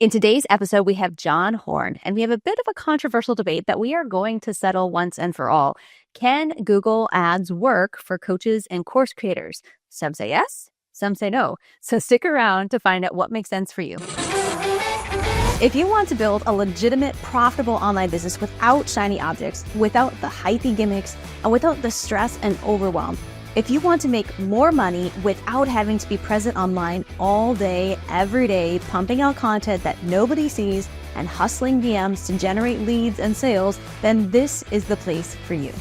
In today's episode, we have John Horn, and we have a bit of a controversial debate that we are going to settle once and for all. Can Google Ads work for coaches and course creators? Some say yes, some say no. So stick around to find out what makes sense for you. If you want to build a legitimate, profitable online business without shiny objects, without the hypey gimmicks, and without the stress and overwhelm, if you want to make more money without having to be present online all day, every day, pumping out content that nobody sees and hustling DMs to generate leads and sales, then this is the place for you.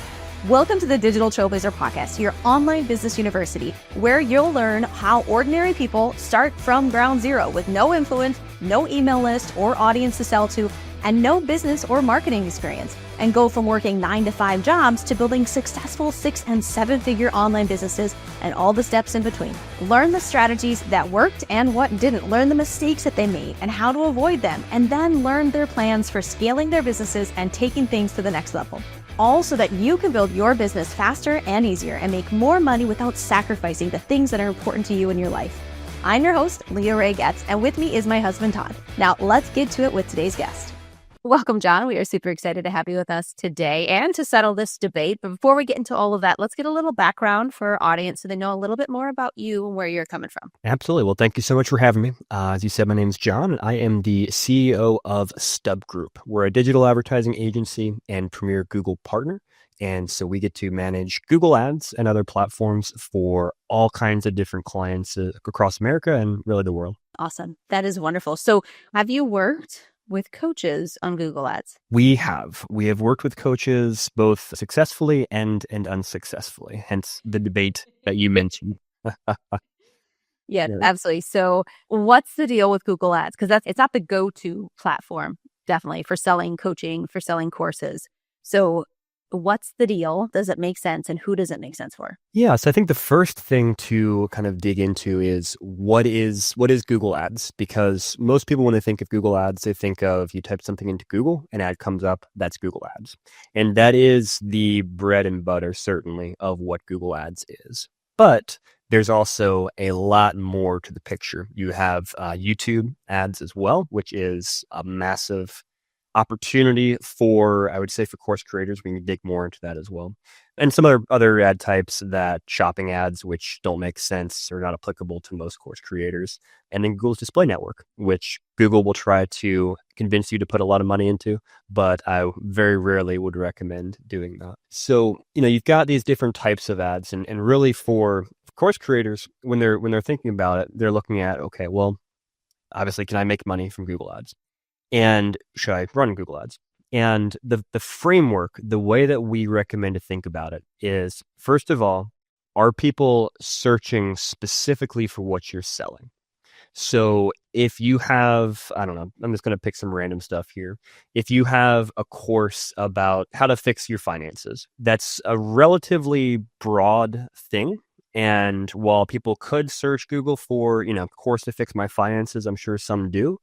Welcome to the Digital Trailblazer podcast, your online business university, where you'll learn how ordinary people start from ground zero with no influence, no email list or audience to sell to, and no business or marketing experience, and go from working 9-to-5 jobs to building successful 6- and 7-figure online businesses and all the steps in between. Learn the strategies that worked and what didn't. Learn the mistakes that they made and how to avoid them, and then learn their plans for scaling their businesses and taking things to the next level. All so that you can build your business faster and easier and make more money without sacrificing the things that are important to you in your life. I'm your host, Leah Ray Getz, and with me is my husband, Todd. Now, let's get to it with today's guest. Welcome, John. We are super excited to have you with us today and to settle this debate. But before we get into all of that, let's get a little background for our audience so they know a little bit more about you and where you're coming from. Absolutely. Well, thank you so much for having me. As you said, my name is John, and I am the CEO of StubGroup. We're a digital advertising agency and premier Google partner. And so we get to manage Google Ads and other platforms for all kinds of different clients across America and really the world. Awesome. That is wonderful. So have you worked with coaches on Google Ads? We have worked with coaches both successfully and unsuccessfully, hence the debate that you mentioned. Yeah, absolutely. So what's the deal with Google Ads? Because it's not the go-to platform, definitely, for selling coaching, for selling courses. So what's the deal? Does it make sense? And who does it make sense for? Yeah, so I think the first thing to kind of dig into is what is Google Ads? Because most people, when they think of Google Ads, they think of you type something into Google, an ad comes up, that's Google Ads. And that is the bread and butter, certainly, of what Google Ads is. But there's also a lot more to the picture. You have YouTube ads as well, which is a massive opportunity for, I would say, for course creators. We can dig more into that as well. And some other ad types, that shopping ads, which don't make sense or not applicable to most course creators. And then Google's display network, which Google will try to convince you to put a lot of money into, but I very rarely would recommend doing that. So, you've got these different types of ads, and really for course creators, when they're thinking about it, they're looking at, okay, well, obviously, can I make money from Google Ads? And should I run Google Ads? And the framework, the way that we recommend to think about it is, first of all, are people searching specifically for what you're selling? So if you have, I don't know, I'm just going to pick some random stuff here. If you have a course about how to fix your finances, that's a relatively broad thing. And while people could search Google for, course to fix my finances, I'm sure some do,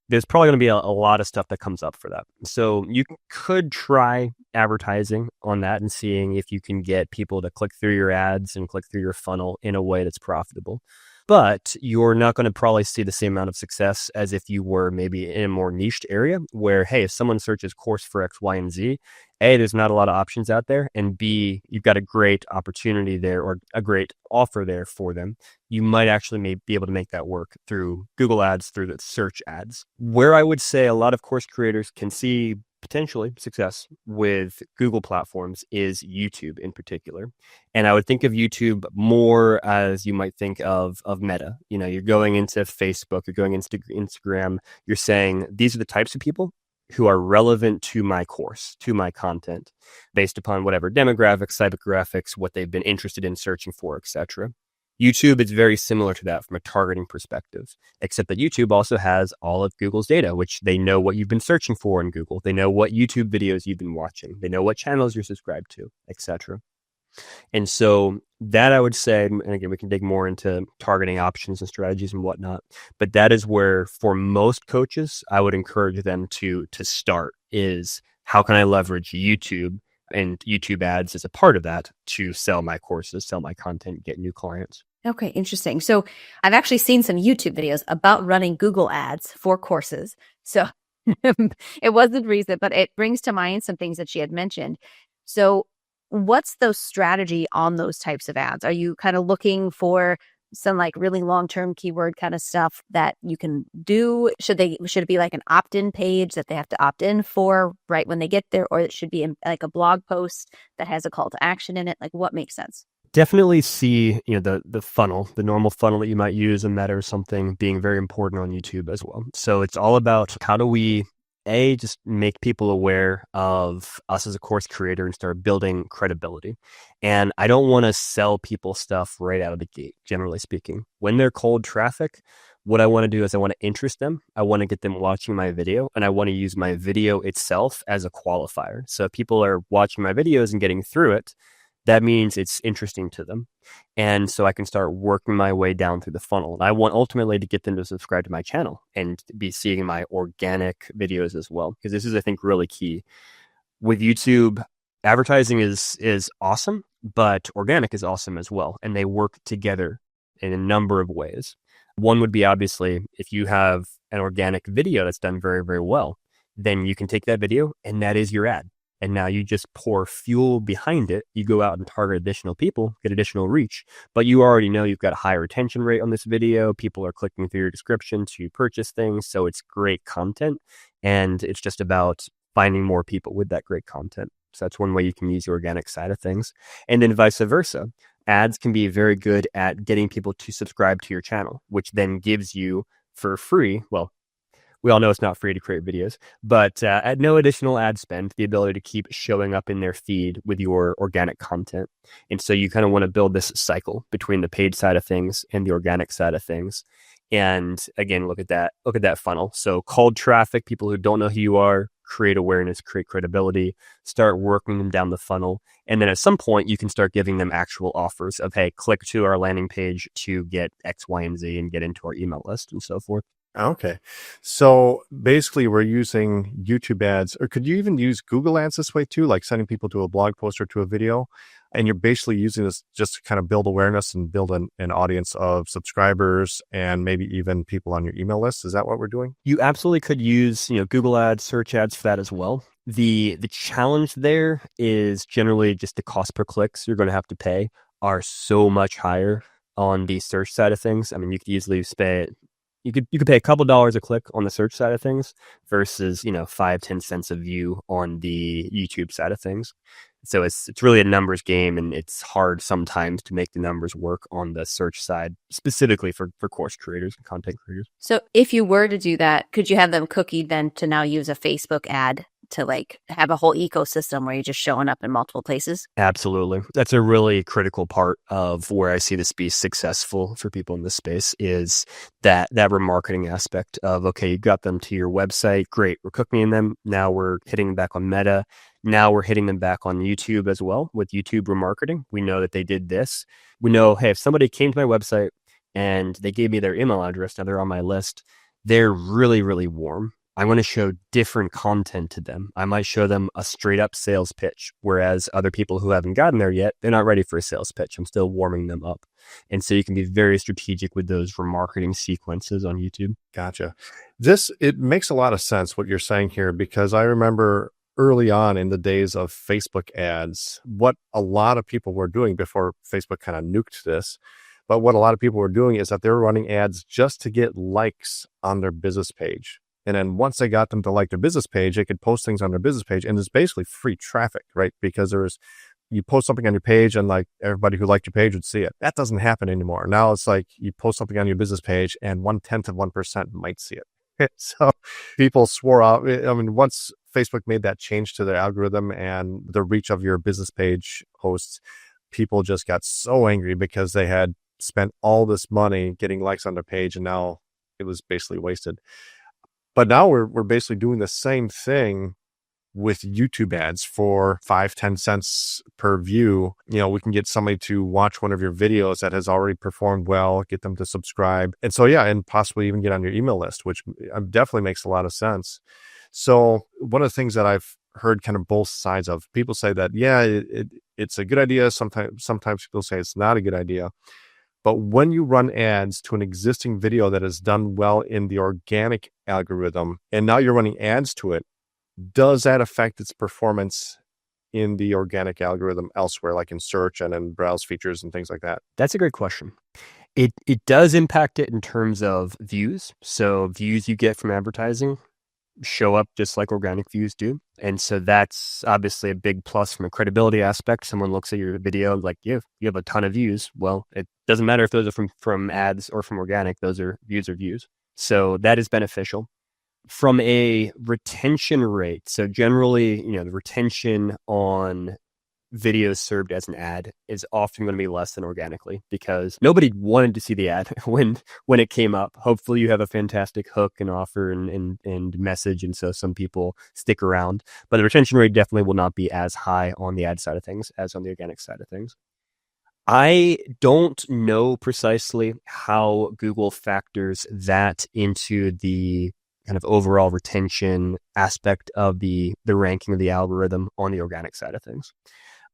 there's probably going to be a lot of stuff that comes up for that. So you could try advertising on that and seeing if you can get people to click through your ads and click through your funnel in a way that's profitable. But you're not going to probably see the same amount of success as if you were maybe in a more niched area where, hey, if someone searches course for X, Y, and Z, A, there's not a lot of options out there, and B, you've got a great opportunity there or a great offer there for them. You might actually be able to make that work through Google Ads, through the search ads. Where I would say a lot of course creators can see potentially success with Google platforms is YouTube in particular. And I would think of YouTube more as you might think of Meta. You're going into Facebook, you're going into Instagram, you're saying, these are the types of people who are relevant to my course, to my content, based upon whatever demographics, psychographics, what they've been interested in searching for, etc. YouTube is very similar to that from a targeting perspective, except that YouTube also has all of Google's data, which they know what you've been searching for in Google. They know what YouTube videos you've been watching. They know what channels you're subscribed to, etc. And so that, I would say, and again, we can dig more into targeting options and strategies and whatnot, but that is where, for most coaches, I would encourage them to start, is how can I leverage YouTube and YouTube ads as a part of that to sell my courses, sell my content, get new clients. Okay, interesting. So I've actually seen some YouTube videos about running Google ads for courses. So it wasn't recent, but it brings to mind some things that she had mentioned. So what's the strategy on those types of ads? Are you kind of looking for some like really long-term keyword kind of stuff that you can do? Should it be like an opt-in page that they have to opt in for right when they get there, or it should be like a blog post that has a call to action in it? Like what makes sense? Definitely see, the funnel, the normal funnel that you might use in Meta or something being very important on YouTube as well. So it's all about how do we just make people aware of us as a course creator and start building credibility. And I don't want to sell people stuff right out of the gate, generally speaking. When they're cold traffic, what I want to do is I want to interest them. I want to get them watching my video, and I want to use my video itself as a qualifier. So if people are watching my videos and getting through it, that means it's interesting to them. And so I can start working my way down through the funnel. And I want ultimately to get them to subscribe to my channel and be seeing my organic videos as well. Because this is, I think, really key. With YouTube, advertising is awesome, but organic is awesome as well. And they work together in a number of ways. One would be obviously if you have an organic video that's done very, very well, then you can take that video and that is your ad. And now you just pour fuel behind it. You go out and target additional people, get additional reach, but you already know you've got a high retention rate on this video. People are clicking through your description to purchase things. So it's great content. And it's just about finding more people with that great content. So that's one way you can use the organic side of things. And then vice versa. Ads can be very good at getting people to subscribe to your channel, which then gives you for free, well, we all know it's not free to create videos, but at no additional ad spend, the ability to keep showing up in their feed with your organic content. And so you kind of want to build this cycle between the paid side of things and the organic side of things. And again, look at that funnel. So cold traffic, people who don't know who you are, create awareness, create credibility, start working them down the funnel. And then at some point you can start giving them actual offers of, hey, click to our landing page to get X, Y, and Z and get into our email list and so forth. Okay. So basically we're using YouTube ads, or could you even use Google ads this way too? Like sending people to a blog post or to a video, and you're basically using this just to kind of build awareness and build an audience of subscribers and maybe even people on your email list. Is that what we're doing? You absolutely could use, Google ads, search ads for that as well. The challenge there is generally just the cost per clicks you're going to have to pay are so much higher on the search side of things. I mean, you could easily pay you could pay a couple dollars a click on the search side of things versus 5-10 cents a view on the YouTube side of things. So it's really a numbers game, and it's hard sometimes to make the numbers work on the search side, specifically for course creators and content creators. So if you were to do that, could you have them cookied then to now use a Facebook ad to like have a whole ecosystem where you're just showing up in multiple places? Absolutely. That's a really critical part of where I see this be successful for people in this space is that remarketing aspect of, okay, you got them to your website. Great. We're cooking them. Now we're hitting them back on Meta. Now we're hitting them back on YouTube as well with YouTube remarketing. We know that they did this. We know, hey, if somebody came to my website and they gave me their email address, now they're on my list, they're really, really warm. I want to show different content to them. I might show them a straight up sales pitch, whereas other people who haven't gotten there yet, they're not ready for a sales pitch. I'm still warming them up. And so you can be very strategic with those remarketing sequences on YouTube. Gotcha. It makes a lot of sense what you're saying here, because I remember early on in the days of Facebook ads, what a lot of people were doing before Facebook kind of nuked this. But what a lot of people were doing is that they were running ads just to get likes on their business page. And then once they got them to like their business page, they could post things on their business page. And it's basically free traffic, right? Because you post something on your page and like everybody who liked your page would see it. That doesn't happen anymore. Now it's like you post something on your business page and 0.1% might see it. So people swore out. I mean, once Facebook made that change to their algorithm and the reach of your business page posts, people just got so angry because they had spent all this money getting likes on their page and now it was basically wasted. But now we're basically doing the same thing with YouTube ads for 5-10 cents per view. We can get somebody to watch one of your videos that has already performed well, get them to subscribe. And so, yeah, and possibly even get on your email list, which definitely makes a lot of sense. So one of the things that I've heard kind of both sides of, people say that, yeah, it's a good idea. Sometimes people say it's not a good idea. But when you run ads to an existing video that is done well in the organic algorithm, and now you're running ads to it, does that affect its performance in the organic algorithm elsewhere, like in search and in browse features and things like that? That's a great question. It does impact it in terms of views. So views you get from advertising show up just like organic views do. And so that's obviously a big plus from a credibility aspect. Someone looks at your video like, you have a ton of views. Well, it doesn't matter if those are from ads or from organic, those are views. So that is beneficial. From a retention rate, so generally, the retention on videos served as an ad is often going to be less than organically because nobody wanted to see the ad when it came up. Hopefully you have a fantastic hook and offer and message, and so some people stick around. But the retention rate definitely will not be as high on the ad side of things as on the organic side of things. I don't know precisely how Google factors that into the kind of overall retention aspect of the ranking of the algorithm on the organic side of things.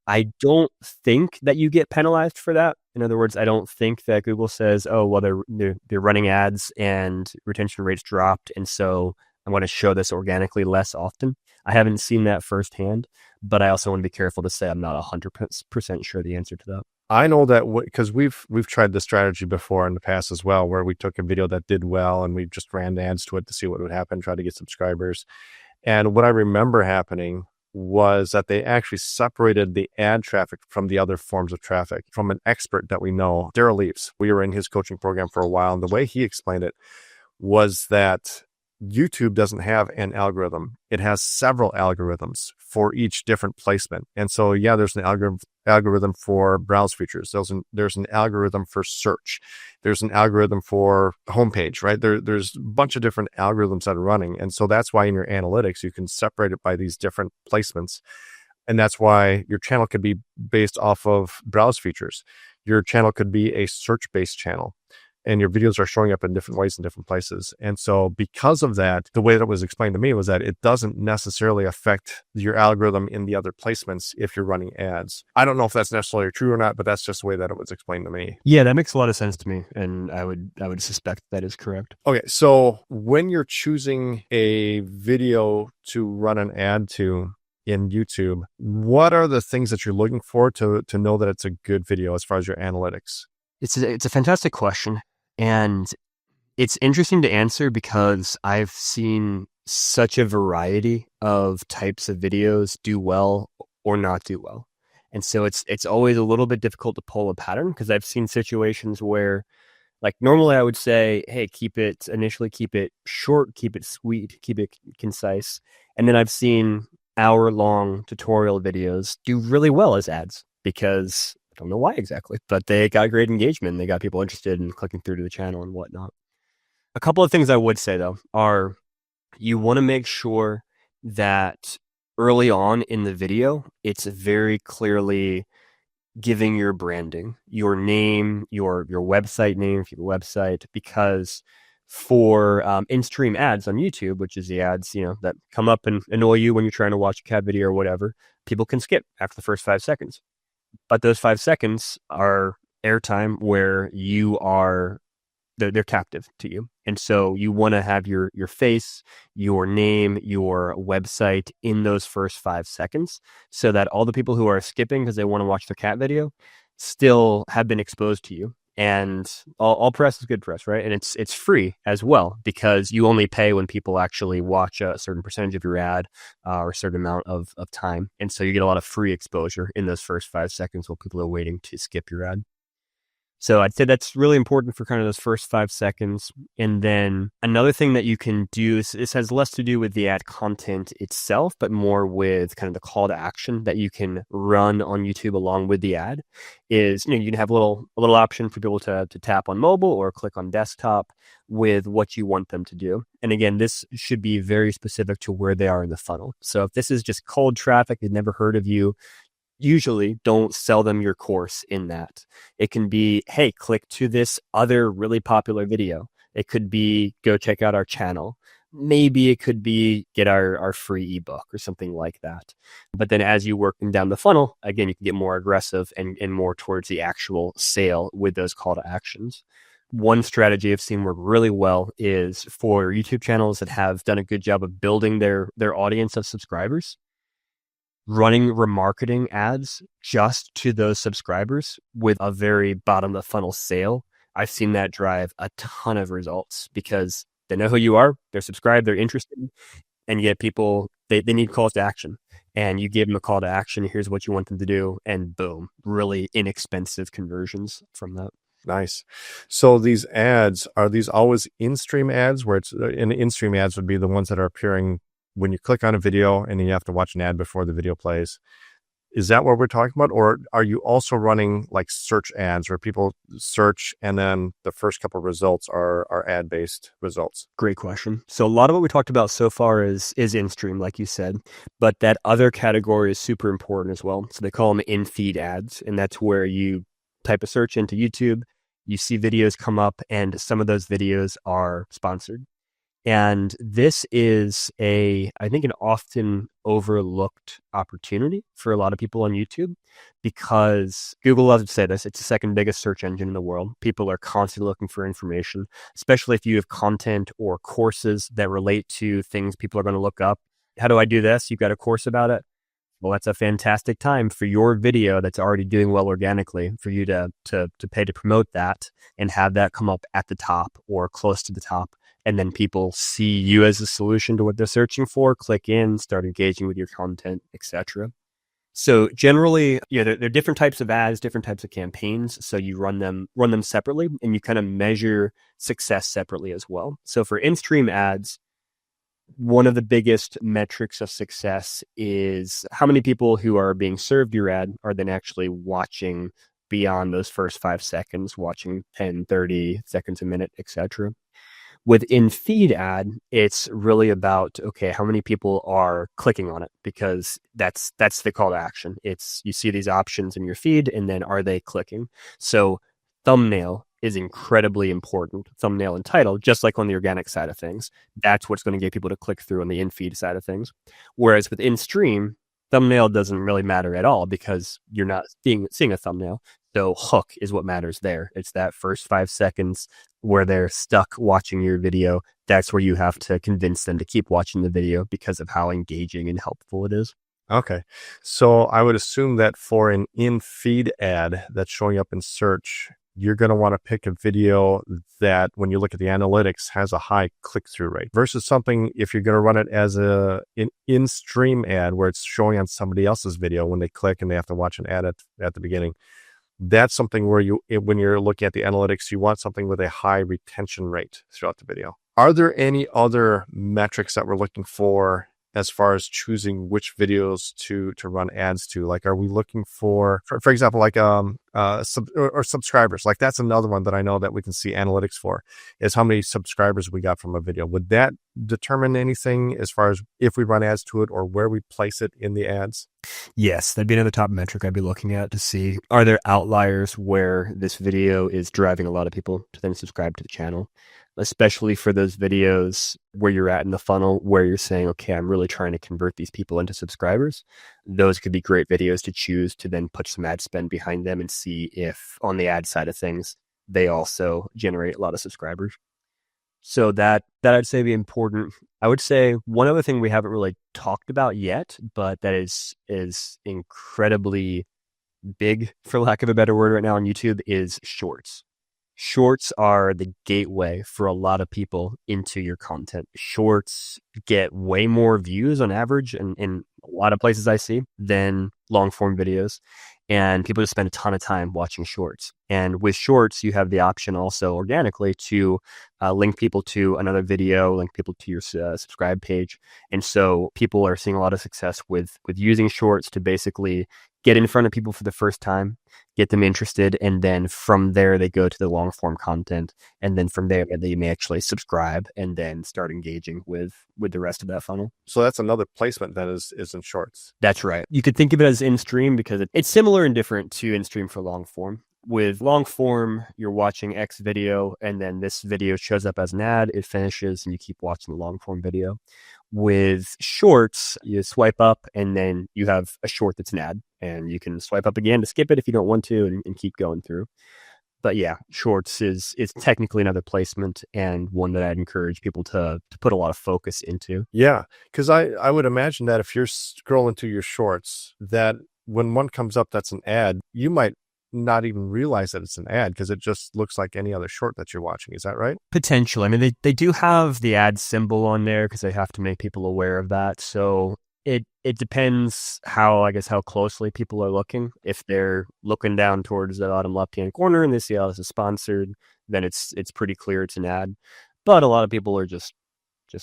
I don't think that you get penalized for that. In other words, I don't think that Google says, "Oh, well, they're running ads and retention rates dropped, and so I'm going to show this organically less often." I haven't seen that firsthand, but I also want to be careful to say I'm not 100% sure the answer to that. I know that because we've tried this strategy before in the past as well, where we took a video that did well and we just ran ads to it to see what would happen, try to get subscribers. And what I remember happening was that they actually separated the ad traffic from the other forms of traffic from an expert that we know, Daryl Leaves. We were in his coaching program for a while, and the way he explained it was that YouTube doesn't have an algorithm. It has several algorithms for each different placement. And so, yeah, there's an algorithm for browse features. There's an algorithm for search. There's an algorithm for homepage, right? There's a bunch of different algorithms that are running. And so that's why in your analytics, you can separate it by these different placements. And that's why your channel could be based off of browse features. Your channel could be a search-based channel, and your videos are showing up in different ways in different places. And so because of that, the way that it was explained to me was that it doesn't necessarily affect your algorithm in the other placements if you're running ads. I don't know if that's necessarily true or not, but that's just the way that it was explained to me. Yeah, that makes a lot of sense to me, and I would suspect that is correct. Okay, so when you're choosing a video to run an ad to in YouTube, what are the things that you're looking for to know that it's a good video as far as your analytics? It's a fantastic question. And it's interesting to answer because I've seen such a variety of types of videos do well or not do well. And so it's always a little bit difficult to pull a pattern because I've seen situations where, like, normally I would say, hey, keep it short, keep it sweet, keep it concise. And then I've seen hour-long tutorial videos do really well as ads because I don't know why exactly, but they got great engagement. They got people interested in clicking through to the channel and whatnot. A couple of things I would say, though, are you want to make sure that early on in the video, it's very clearly giving your branding, your name, your website name if you have a website, because for in-stream ads on YouTube, which is the ads, that come up and annoy you when you're trying to watch a cat video or whatever, people can skip after the first 5 seconds. But those 5 seconds are airtime where they're captive to you. And so you want to have your face, your name, your website in those first 5 seconds so that all the people who are skipping because they want to watch their cat video still have been exposed to you. And all press is good press, right? And it's free as well because you only pay when people actually watch a certain percentage of your ad or a certain amount of time. And so you get a lot of free exposure in those first 5 seconds while people are waiting to skip your ad. So I'd say that's really important for kind of those first 5 seconds. And then another thing that you can do, this has less to do with the ad content itself, but more with kind of the call to action that you can run on YouTube along with the ad is, you can have a little option for people to tap on mobile or click on desktop with what you want them to do. And again, this should be very specific to where they are in the funnel. So if this is just cold traffic, they've never heard of you, usually don't sell them your course in that. It can be, hey, click to this other really popular video. It could be, go check out our channel. maybe it could be get our free ebook or something like that. But then as you work them down the funnel, again, you can get more aggressive and more towards the actual sale with those call to actions. One strategy I've seen work really well is for YouTube channels that have done a good job of building their audience of subscribers, running remarketing ads just to those subscribers with a very bottom of the funnel sale. I've seen that drive a ton of results because they know who you are, they're subscribed, they're interested, and yet people, they need calls to action. And you give them a call to action, here's what you want them to do, and boom, really inexpensive conversions from that. Nice. So these ads, are these always in-stream ads where it's in-stream ads would be the ones that are appearing when you click on a video and then you have to watch an ad before the video plays? Is that what we're talking about? Or are you also running like search ads where people search and then the first couple of results are ad-based results? Great question. So a lot of what we talked about so far is in-stream, like you said, but that other category is super important as well. So they call them in-feed ads, and that's where you type a search into YouTube, you see videos come up, and some of those videos are sponsored. And this is I think an often overlooked opportunity for a lot of people on YouTube, because Google loves to say this, it's the second biggest search engine in the world. People are constantly looking for information, especially if you have content or courses that relate to things people are going to look up. How do I do this? You've got a course about it. Well, that's a fantastic time for your video that's already doing well organically for you to pay to promote that and have that come up at the top or close to the top. And then people see you as a solution to what they're searching for, click in, start engaging with your content, etc. So generally, there are different types of ads, different types of campaigns. So you run them separately, and you kind of measure success separately as well. So for in-stream ads, one of the biggest metrics of success is how many people who are being served your ad are then actually watching beyond those first 5 seconds, watching 10, 30 seconds a minute, etc. With in-feed ad, it's really about, okay, how many people are clicking on it? Because that's the call to action. It's, you see these options in your feed, and then are they clicking? So thumbnail is incredibly important. Thumbnail and title, just like on the organic side of things, that's what's going to get people to click through on the in-feed side of things. Whereas with in-stream, thumbnail doesn't really matter at all because you're not seeing a thumbnail. So hook is what matters there. It's that first 5 seconds where they're stuck watching your video. That's where you have to convince them to keep watching the video because of how engaging and helpful it is. Okay. So I would assume that for an in-feed ad that's showing up in search, you're going to want to pick a video that, when you look at the analytics, has a high click-through rate versus something, if you're going to run it as an in-stream ad where it's showing on somebody else's video when they click and they have to watch an ad at the beginning. That's something where when you're looking at the analytics, you want something with a high retention rate throughout the video. Are there any other metrics that we're looking for as far as choosing which videos to run ads to? Like, are we looking for example, like subscribers? Like, that's another one that I know that we can see analytics for, is how many subscribers we got from a video. Would that determine anything as far as if we run ads to it or where we place it in the ads? Yes, that'd be another top metric I'd be looking at to see, are there outliers where this video is driving a lot of people to then subscribe to the channel, especially for those videos where you're at in the funnel, where you're saying, okay, I'm really trying to convert these people into subscribers. Those could be great videos to choose to then put some ad spend behind them and see if on the ad side of things, they also generate a lot of subscribers. So that I'd say be important. I would say one other thing we haven't really talked about yet, but that is incredibly big, for lack of a better word, right now on YouTube, is shorts. Shorts are the gateway for a lot of people into your content. Shorts get way more views on average in a lot of places I see than long form videos. And people just spend a ton of time watching shorts. And with shorts, you have the option also organically to link people to another video, link people to your subscribe page. And so people are seeing a lot of success with using shorts to basically get in front of people for the first time, get them interested, and then from there they go to the long form content, and then from there they may actually subscribe and then start engaging with the rest of that funnel. So that's another placement that is in shorts. That's right. You could think of it as in stream because it's similar and different to in stream for long form. With long form, you're watching X video, and then this video shows up as an ad, it finishes, and you keep watching the long form video. With shorts, you swipe up, and then you have a short that's an ad, and you can swipe up again to skip it if you don't want to, and keep going through. But yeah, shorts is technically another placement, and one that I'd encourage people to put a lot of focus into. Yeah, because I would imagine that if you're scrolling through your shorts, that when one comes up that's an ad, you might not even realize that it's an ad because it just looks like any other short that you're watching. Is that right? Potentially. I mean, they do have the ad symbol on there because they have to make people aware of that. So it depends how closely people are looking. If they're looking down towards the bottom left-hand corner and they see, oh, this is sponsored, then it's pretty clear it's an ad. But a lot of people are just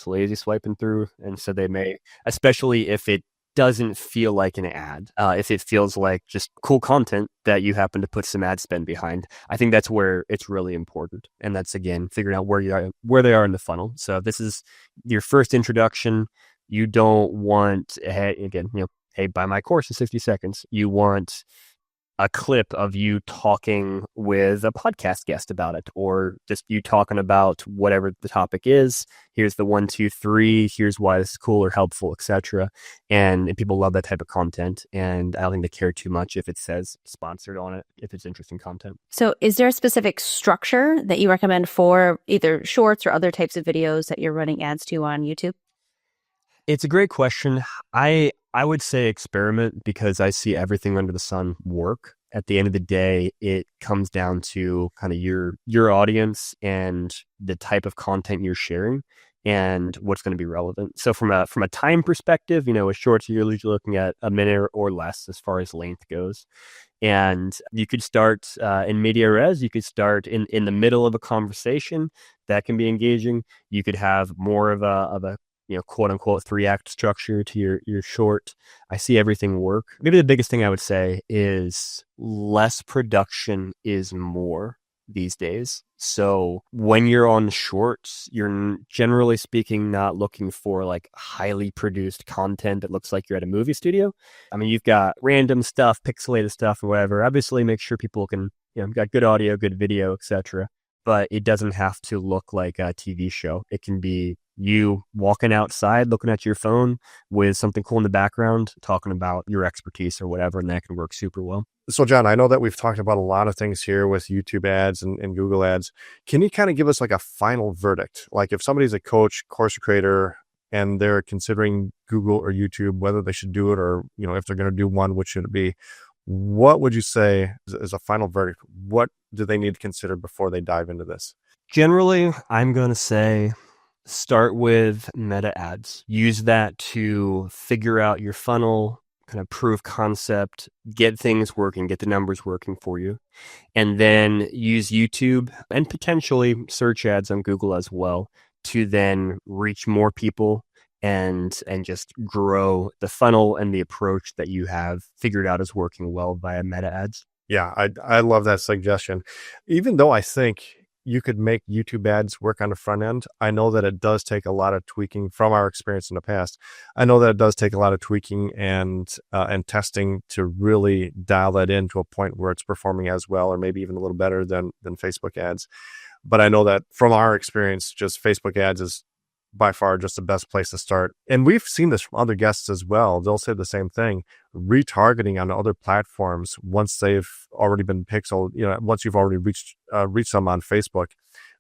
lazy swiping through. And so they may, especially if it doesn't feel like an ad, if it feels like just cool content that you happen to put some ad spend behind, I think that's where it's really important. And that's, again, figuring out where they are in the funnel. So if this is your first introduction, you don't want, hey, buy my course in 60 seconds. You want a clip of you talking with a podcast guest about it, or just you talking about whatever the topic is. Here's the 1, 2, 3. Here's why this is cool or helpful, etc. And people love that type of content. And I don't think they care too much if it says sponsored on it, if it's interesting content. So is there a specific structure that you recommend for either shorts or other types of videos that you're running ads to on YouTube? It's a great question. I would say experiment, because I see everything under the sun work. At the end of the day, it comes down to kind of your audience and the type of content you're sharing and what's going to be relevant. So from a time perspective, with shorts, you're usually looking at a minute or less as far as length goes. And you could start in media res. You could start in the middle of a conversation. That can be engaging. You could have more of a quote unquote 3-act structure to your short. I see everything work. Maybe the biggest thing I would say is less production is more these days. So when you're on shorts, you're generally speaking not looking for like highly produced content that looks like you're at a movie studio. I mean, you've got random stuff, pixelated stuff or whatever. Obviously make sure people can, got good audio, good video, etc. But it doesn't have to look like a TV show. It can be you walking outside, looking at your phone with something cool in the background, talking about your expertise or whatever, and that can work super well. So, John, I know that we've talked about a lot of things here with YouTube ads and Google ads. Can you kind of give us like a final verdict? Like if somebody's a coach, course creator, and they're considering Google or YouTube, whether they should do it or, if they're going to do one, which should it be? What would you say is a final verdict? What do they need to consider before they dive into this? Generally, I'm going to say start with meta ads. Use that to figure out your funnel, kind of prove concept, get things working, get the numbers working for you. And then use YouTube and potentially search ads on Google as well to then reach more people and just grow the funnel and the approach that you have figured out is working well via meta ads. Yeah, I love that suggestion. Even though I think you could make YouTube ads work on the front end, I know that it does take a lot of tweaking from our experience in the past. I know that it does take a lot of tweaking and testing to really dial that in to a point where it's performing as well, or maybe even a little better than Facebook ads. But I know that from our experience, just Facebook ads is by far just the best place to start. And we've seen this from other guests as well. They'll say the same thing. Retargeting on other platforms once they've already been pixeled, once you've already reached them on Facebook,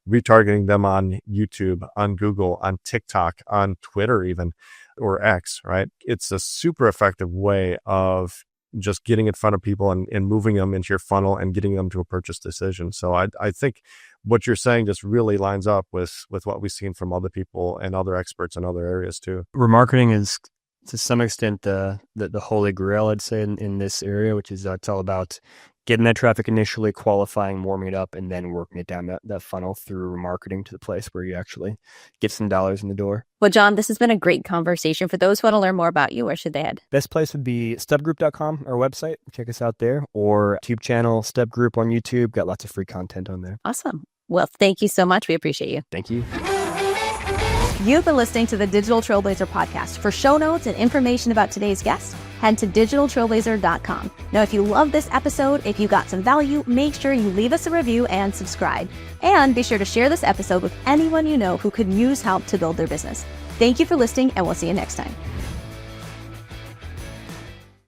retargeting them on YouTube, on Google, on TikTok, on Twitter even, or X, right? It's a super effective way of just getting in front of people and moving them into your funnel and getting them to a purchase decision. So I think what you're saying just really lines up with what we've seen from other people and other experts in other areas too. Remarketing is to some extent the holy grail, I'd say, in this area, which is it's all about getting that traffic initially, qualifying, warming it up, and then working it down that funnel through remarketing to the place where you actually get some dollars in the door. Well, John, this has been a great conversation. For those who want to learn more about you, where should they head? Best place would be StubGroup.com, our website. Check us out there. Or YouTube channel, StubGroup on YouTube. Got lots of free content on there. Awesome. Well, thank you so much. We appreciate you. Thank you. You've been listening to the Digital Trailblazer podcast. For show notes and information about today's guest, head to digitaltrailblazer.com. Now, if you love this episode, if you got some value, make sure you leave us a review and subscribe. And be sure to share this episode with anyone you know who could use help to build their business. Thank you for listening, and we'll see you next time.